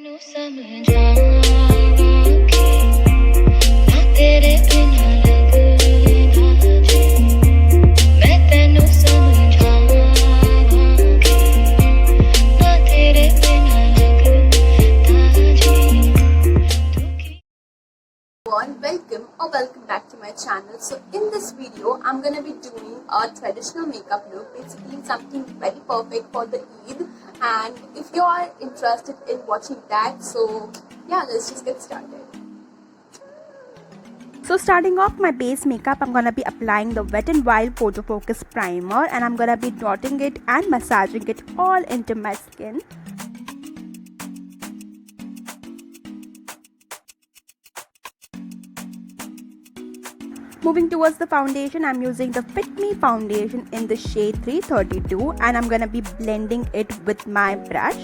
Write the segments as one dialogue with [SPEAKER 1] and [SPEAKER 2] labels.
[SPEAKER 1] tenu samjhawa ke na tere bina lagna ji main tenu samjhawa ke na tere bina lagna ji
[SPEAKER 2] Welcome back to my channel. So in this video I'm gonna be doing a traditional makeup look, basically something very perfect for the Eid. And if you are interested in watching that, so yeah, let's just get started.
[SPEAKER 3] So starting off my base makeup, I'm gonna be applying the Wet n Wild Photo Focus Primer, and I'm gonna be dotting it and massaging it all into my skin. Moving towards the foundation, I'm using the Fit Me foundation in the shade 332, and I'm gonna be blending it with my brush.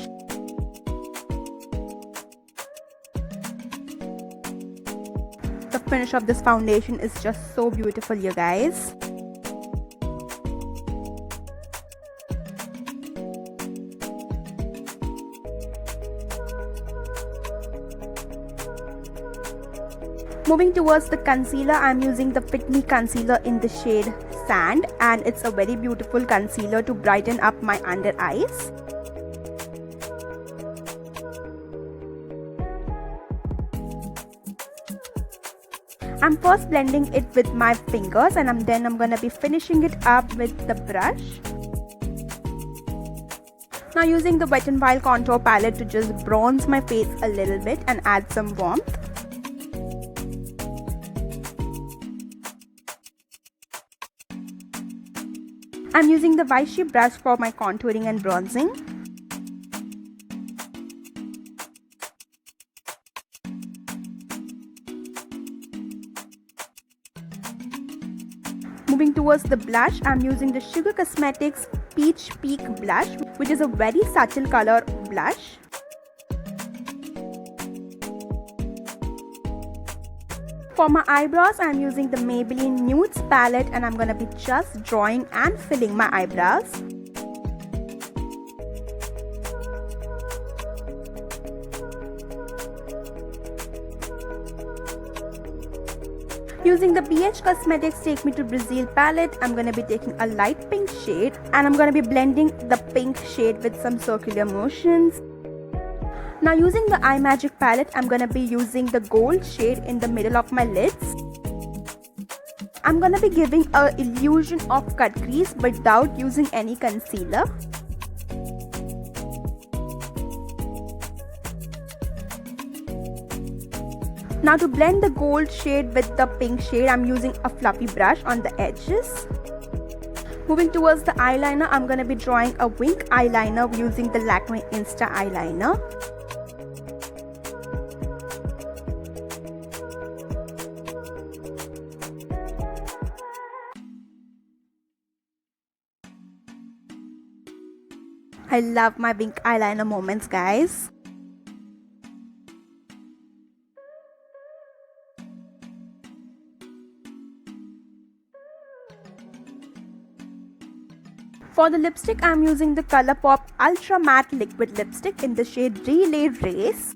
[SPEAKER 3] The finish of this foundation is just so beautiful, you guys. Moving towards the concealer, I'm using the Fit Me concealer in the shade Sand, and it's a very beautiful concealer to brighten up my under eyes. I'm first blending it with my fingers, and then I'm gonna be finishing it up with the brush. Now using the Wet n Wild contour palette to just bronze my face a little bit and add some warmth. I'm using the Vichy brush for my contouring and bronzing. Moving towards the blush, I'm using the Sugar Cosmetics Peach Peak Blush, which is a very subtle color blush. For my eyebrows, I'm using the Maybelline Nudes palette, and I'm gonna be just drawing and filling my eyebrows. Using the BH Cosmetics Take Me to Brazil palette, I'm gonna be taking a light pink shade, and I'm gonna be blending the pink shade with some circular motions. Now using the Eye Magic palette, I'm gonna be using the gold shade in the middle of my lids. I'm gonna be giving an illusion of cut crease without using any concealer. Now to blend the gold shade with the pink shade, I'm using a fluffy brush on the edges. Moving towards the eyeliner, I'm gonna be drawing a wink eyeliner using the Lakme Insta eyeliner. I love my wink eyeliner moments, guys. For the lipstick, I'm using the Colourpop Ultra Matte Liquid Lipstick in the shade Relay Race.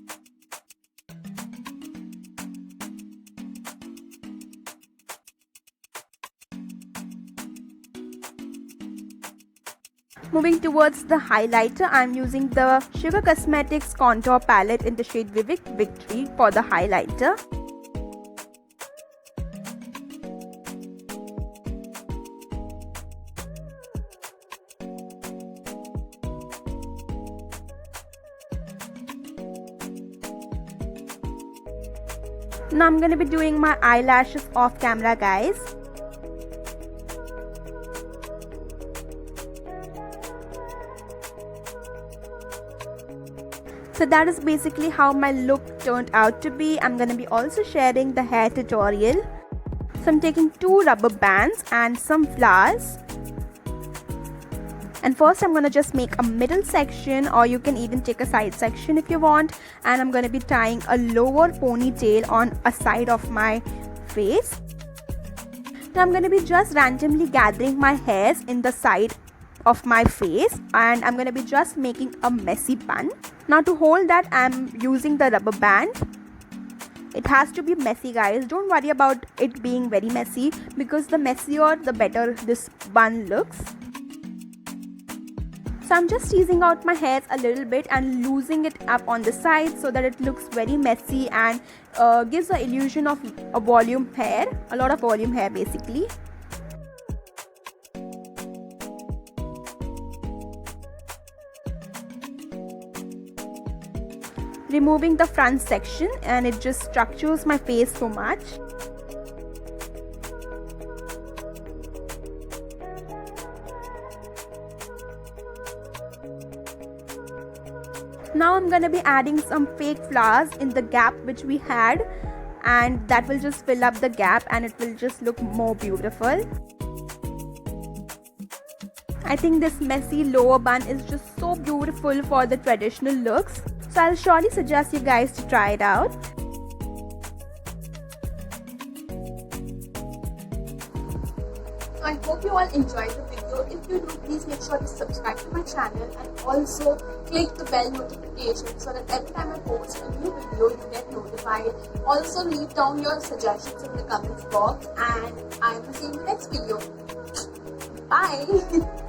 [SPEAKER 3] Moving towards the highlighter, I'm using the Sugar Cosmetics Contour Palette in the shade Vivid Victory for the highlighter. Now I'm going to be doing my eyelashes off camera, guys. So that is basically how my look turned out to be. I'm going to be also sharing the hair tutorial. So I'm taking 2 rubber bands and some flowers. And first I'm going to just make a middle section, or you can even take a side section if you want. And I'm going to be tying a lower ponytail on a side of my face. Now I'm going to be just randomly gathering my hairs in the side of my face, and I'm gonna be just making a messy bun. Now to hold that, I'm using the rubber band. It has to be messy, guys. Don't worry about it being very messy, because the messier the better this bun looks. So I'm just teasing out my hairs a little bit and losing it up on the side so that it looks very messy and gives the illusion of a volume hair, a lot of volume hair basically. Removing the front section, and it just structures my face so much. Now I'm gonna be adding some fake flowers in the gap which we had, and that will just fill up the gap and it will just look more beautiful. I think this messy lower bun is just so beautiful for the traditional looks. So I'll surely suggest you guys to try it out.
[SPEAKER 2] I hope you all enjoyed the video. If you do, please make sure to subscribe to my channel and also click the bell notification so that every time I post a new video you get notified. Also leave down your suggestions in the comments box, and I will see you in the next video. Bye.